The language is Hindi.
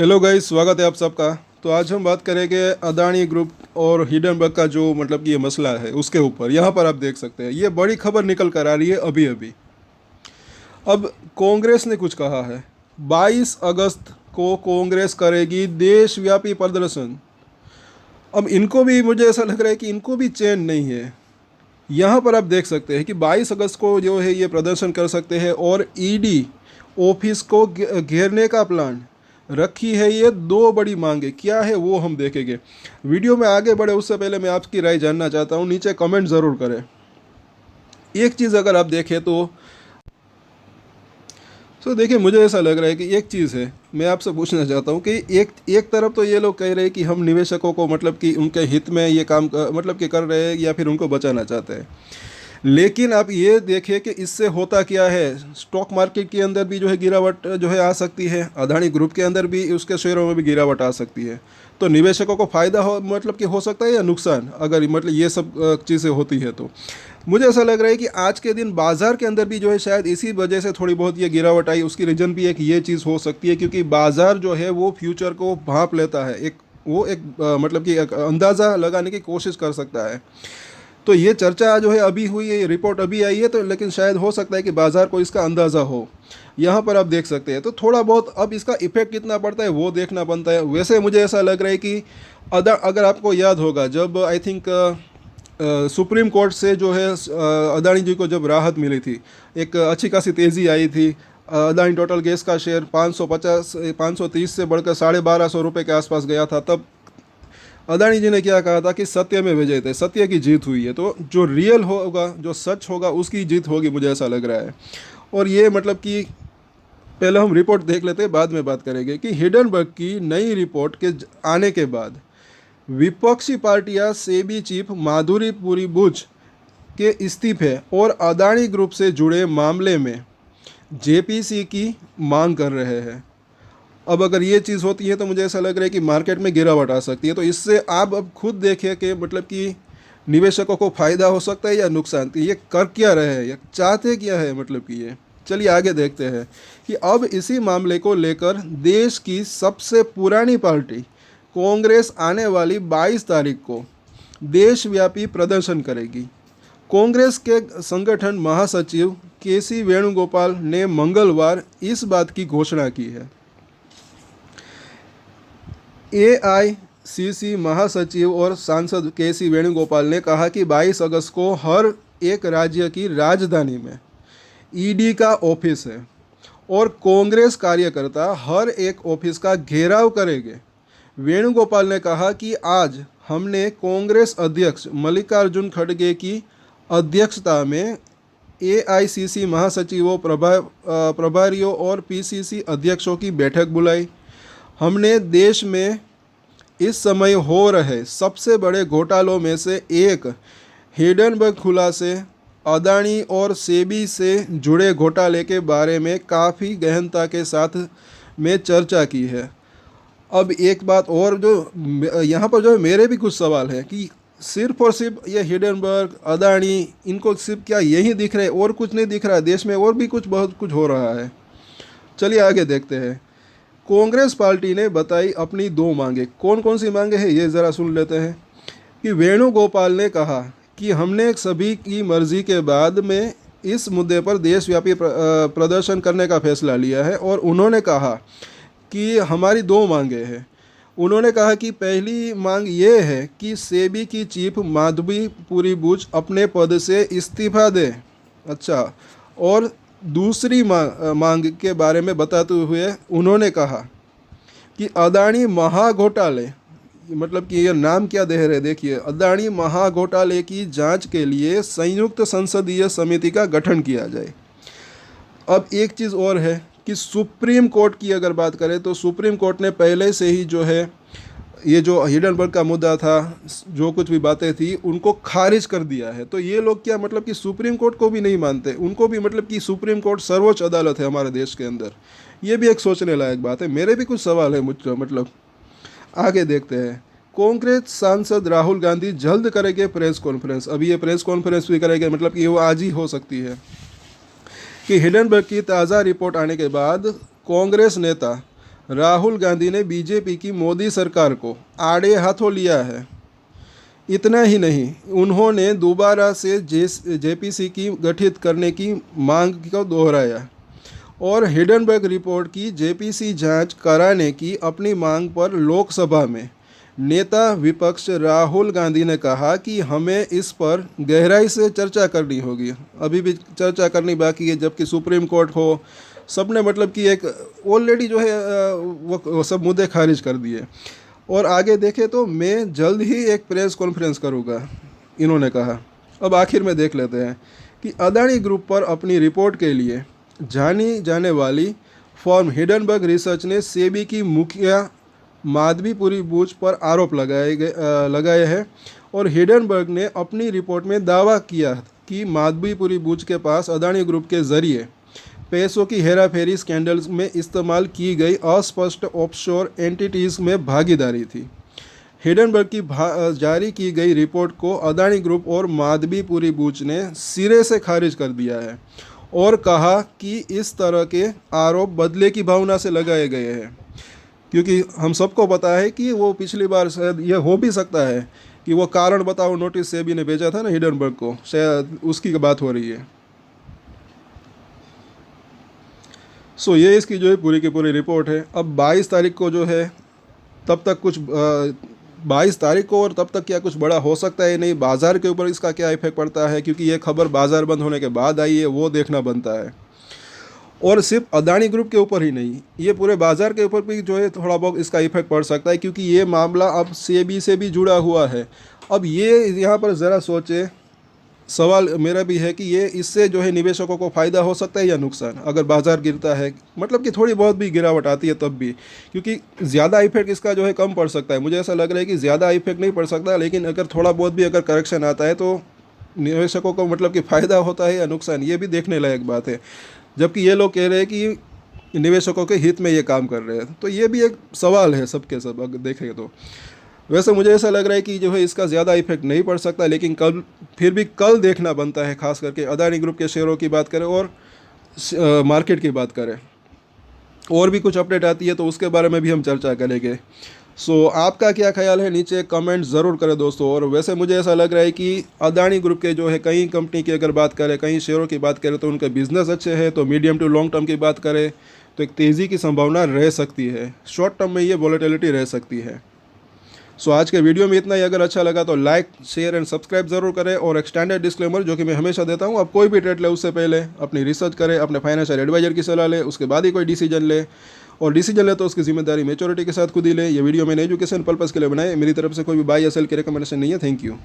हेलो गाइस, स्वागत है आप सबका। तो आज हम बात करेंगे अदानी ग्रुप और हिडनबर्ग का जो मतलब कि ये मसला है उसके ऊपर। यहाँ पर आप देख सकते हैं ये बड़ी खबर निकल कर आ रही है अभी अभी। अब कांग्रेस ने कुछ कहा है। 22 अगस्त को कांग्रेस करेगी देशव्यापी प्रदर्शन। अब इनको भी, मुझे ऐसा लग रहा है कि इनको भी चैन नहीं है। यहाँ पर आप देख सकते हैं कि 22 अगस्त को जो है ये प्रदर्शन कर सकते हैं और ईडी ऑफिस को घेरने का प्लान रखी है। ये दो बड़ी मांगे क्या है वो हम देखेंगे। वीडियो में आगे बढ़े उससे पहले मैं आपकी राय जानना चाहता हूँ, नीचे कमेंट ज़रूर करें। एक चीज़ अगर आप देखें तो देखिए, मुझे ऐसा लग रहा है कि एक चीज़ है, मैं आपसे पूछना चाहता हूँ कि एक तरफ तो ये लोग कह रहे हैं कि हम निवेशकों को मतलब कि उनके हित में ये काम मतलब कि कर रहे हैं या फिर उनको बचाना चाहते हैं। लेकिन आप ये देखिए कि इससे होता क्या है। स्टॉक मार्केट के अंदर भी जो है गिरावट जो है आ सकती है, अदानी ग्रुप के अंदर भी उसके शेयरों में भी गिरावट आ सकती है। तो निवेशकों को फ़ायदा हो मतलब कि हो सकता है या नुकसान, अगर मतलब ये सब चीज़ें होती है तो मुझे ऐसा लग रहा है कि आज के दिन बाज़ार के अंदर भी जो है शायद इसी वजह से थोड़ी बहुत ये गिरावट आई। उसकी रीज़न भी एक ये चीज़ हो सकती है क्योंकि बाज़ार जो है वो फ्यूचर को भांप लेता है, मतलब कि एक अंदाज़ा लगाने की कोशिश कर सकता है। तो ये चर्चा जो है अभी हुई है, ये रिपोर्ट अभी आई है, तो लेकिन शायद हो सकता है कि बाज़ार को इसका अंदाज़ा हो। यहाँ पर आप देख सकते हैं तो थोड़ा बहुत अब इसका इफेक्ट कितना पड़ता है वो देखना बनता है। वैसे मुझे ऐसा लग रहा है कि अगर आपको याद होगा, जब आई थिंक सुप्रीम कोर्ट से जो है अदानी जी को जब राहत मिली थी, एक अच्छी खासी तेज़ी आई थी। अदानी टोटल गैस का शेयर 530 से बढ़कर 1250 रुपये के आसपास गया था। तब अदानी जी ने क्या कहा था कि सत्य में विजय थे, सत्य की जीत हुई है। तो जो रियल होगा, जो सच होगा, उसकी जीत होगी, मुझे ऐसा लग रहा है। और ये मतलब कि पहले हम रिपोर्ट देख लेते हैं, बाद में बात करेंगे कि हिडनबर्ग की नई रिपोर्ट के आने के बाद विपक्षी पार्टियां सेबी चीफ माधुरी पुरीबुच के इस्तीफे और अदानी ग्रुप से जुड़े मामले में जेपीसी की मांग कर रहे हैं। अब अगर ये चीज़ होती है तो मुझे ऐसा लग रहा है कि मार्केट में गिरावट आ सकती है। तो इससे आप अब खुद देखिए कि मतलब कि निवेशकों को फ़ायदा हो सकता है या नुकसान। तो ये कर क्या रहे हैं, ये चाहते क्या है, मतलब कि ये चलिए आगे देखते हैं कि अब इसी मामले को लेकर देश की सबसे पुरानी पार्टी कांग्रेस आने वाली 22 तारीख को देशव्यापी प्रदर्शन करेगी। कांग्रेस के संगठन महासचिव केसी वेणुगोपाल ने मंगलवार इस बात की घोषणा की है। एआईसीसी महासचिव और सांसद केसी वेणुगोपाल ने कहा कि 22 अगस्त को हर एक राज्य की राजधानी में ईडी का ऑफिस है और कांग्रेस कार्यकर्ता हर एक ऑफिस का घेराव करेंगे। वेणुगोपाल ने कहा कि आज हमने कांग्रेस अध्यक्ष मल्लिकार्जुन खड़गे की अध्यक्षता में एआईसीसी महासचिवों, प्रभारियों और पीसीसी अध्यक्षों की बैठक बुलाई। हमने देश में इस समय हो रहे सबसे बड़े घोटालों में से एक हिडनबर्ग खुलासे, अदानी और सेबी से जुड़े घोटाले के बारे में काफ़ी गहनता के साथ में चर्चा की है। अब एक बात और जो यहाँ पर जो मेरे भी कुछ सवाल हैं कि सिर्फ और सिर्फ ये हिडनबर्ग, अदानी, इनको सिर्फ क्या यही दिख रहा है और कुछ नहीं दिख रहा है? देश में और भी बहुत कुछ हो रहा है। चलिए आगे देखते हैं। कांग्रेस पार्टी ने बताई अपनी दो मांगे। कौन कौन सी मांगे हैं ये ज़रा सुन लेते हैं। कि वेणुगोपाल ने कहा कि हमने सभी की मर्जी के बाद में इस मुद्दे पर देशव्यापी प्रदर्शन करने का फैसला लिया है। और उन्होंने कहा कि हमारी दो मांगे हैं। उन्होंने कहा कि पहली मांग ये है कि सेबी की चीफ माधवी पुरीबुच अपने पद से इस्तीफा दें। अच्छा, और दूसरी मांग के बारे में बताते हुए उन्होंने कहा कि अदानी महाघोटाले, मतलब कि ये नाम क्या दे रहे, देखिए, अदानी महाघोटाले की जांच के लिए संयुक्त संसदीय समिति का गठन किया जाए। अब एक चीज़ और है कि सुप्रीम कोर्ट की अगर बात करें तो सुप्रीम कोर्ट ने पहले से ही जो है ये जो हिडनबर्ग का मुद्दा था, जो कुछ भी बातें थी, उनको खारिज कर दिया है। तो ये लोग क्या मतलब कि सुप्रीम कोर्ट को भी नहीं मानते, उनको भी मतलब कि सुप्रीम कोर्ट सर्वोच्च अदालत है हमारे देश के अंदर। ये भी एक सोचने लायक बात है। मेरे भी कुछ सवाल है मुझको, मतलब आगे देखते हैं। कांग्रेस सांसद राहुल गांधी जल्द करेंगे प्रेस कॉन्फ्रेंस। अभी ये प्रेस कॉन्फ्रेंस भी करेंगे, मतलब कि वो आज ही हो सकती है। कि हिडनबर्ग की ताज़ा रिपोर्ट आने के बाद कांग्रेस नेता राहुल गांधी ने बीजेपी की मोदी सरकार को आड़े हाथों लिया है। इतना ही नहीं, उन्होंने दोबारा से जेपीसी की गठित करने की मांग को दोहराया और हिडनबर्ग रिपोर्ट की जेपीसी जांच कराने की अपनी मांग पर लोकसभा में नेता विपक्ष राहुल गांधी ने कहा कि हमें इस पर गहराई से चर्चा करनी होगी। अभी भी चर्चा करनी बाकी है, जबकि सुप्रीम कोर्ट हो सबने मतलब कि एक ऑलरेडी जो है वो सब मुद्दे खारिज कर दिए। और आगे देखें तो मैं जल्द ही एक प्रेस कॉन्फ्रेंस करूंगा, इन्होंने कहा। अब आखिर में देख लेते हैं कि अदानी ग्रुप पर अपनी रिपोर्ट के लिए जानी जाने वाली फर्म हिडनबर्ग रिसर्च ने सेबी की मुखिया माधवीपुरी बूच पर आरोप लगाए हैं और हिडनबर्ग ने अपनी रिपोर्ट में दावा किया कि माधवीपुरी बूच के पास अदानी ग्रुप के जरिए पैसों की हेराफेरी स्कैंडल्स में इस्तेमाल की गई अस्पष्ट ऑफशोर एंटिटीज़ में भागीदारी थी। हिडनबर्ग की जारी की गई रिपोर्ट को अदानी ग्रुप और माधवीपुरी बूच ने सिरे से खारिज कर दिया है और कहा कि इस तरह के आरोप बदले की भावना से लगाए गए हैं, क्योंकि हम सबको पता है कि वो पिछली बार शायद यह हो भी सकता है कि वो कारण बताओ नोटिस सेबी ने भेजा था ना हिडनबर्ग को, शायद उसकी बात हो रही है। सो ये इसकी जो है पूरी की पूरी रिपोर्ट है। अब 22 तारीख को जो है तब तक कुछ 22 तारीख को और तब तक क्या कुछ बड़ा हो सकता है नहीं, बाज़ार के ऊपर इसका क्या इफेक्ट पड़ता है, क्योंकि ये खबर बाज़ार बंद होने के बाद आई है, वो देखना बनता है। और सिर्फ अदानी ग्रुप के ऊपर ही नहीं, ये पूरे बाज़ार के ऊपर भी जो है थोड़ा बहुत इसका इफेक्ट पड़ सकता है, क्योंकि ये मामला अब सेबी से भी जुड़ा हुआ है। अब ये यहाँ पर ज़रा सोचे, सवाल मेरा भी है कि ये इससे जो है निवेशकों को फ़ायदा हो सकता है या नुकसान, अगर बाज़ार गिरता है, मतलब कि थोड़ी बहुत भी गिरावट आती है तब भी, क्योंकि ज़्यादा इफेक्ट इसका जो है कम पड़ सकता है। मुझे ऐसा लग रहा है कि ज़्यादा इफेक्ट नहीं पड़ सकता, लेकिन अगर थोड़ा बहुत भी अगर करेक्शन आता है तो निवेशकों को मतलब कि फ़ायदा होता है या नुकसान, ये भी देखने लायक बात है। जबकि ये लोग कह रहे हैं कि निवेशकों के हित में ये काम कर रहे हैं, तो ये भी एक सवाल है सबके सब अगर देखें तो। वैसे मुझे ऐसा लग रहा है कि जो है इसका ज़्यादा इफेक्ट नहीं पड़ सकता, लेकिन फिर भी कल देखना बनता है, खास करके अदानी ग्रुप के शेयरों की बात करें और मार्केट की बात करें। और भी कुछ अपडेट आती है तो उसके बारे में भी हम चर्चा करेंगे। सो आपका क्या ख्याल है, नीचे कमेंट ज़रूर करें दोस्तों। और वैसे मुझे ऐसा लग रहा है कि अदानी ग्रुप के जो है कई कंपनी की अगर बात करें, कई शेयरों की बात करें तो उनके बिजनेस अच्छे हैं, तो मीडियम टू लॉन्ग टर्म की बात करें तो एक तेज़ी की संभावना रह सकती है, शॉर्ट टर्म में ये वॉलेटिलिटी रह सकती है। सो आज के वीडियो में इतना ही। अगर अच्छा लगा तो लाइक शेयर एंड सब्सक्राइब जरूर करें। और एक स्टैंडर्ड डिस्क्लेमर जो कि मैं हमेशा देता हूँ, आप कोई भी ट्रेड ले उससे पहले अपनी रिसर्च करें, अपने फाइनेंशियल एडवाइजर की सलाह ले, उसके बाद ही कोई डिसीजन ले, और डिसीजन ले तो उसकी जिम्मेदारी मैच्योरिटी के साथ खुद ही ले। ये वीडियो मैंने एजुकेशन पर्पज़ के लिए बनाए, मेरी तरफ से कोई भी बाय या सेल की रिकमेंडेशन नहीं है। Thank you.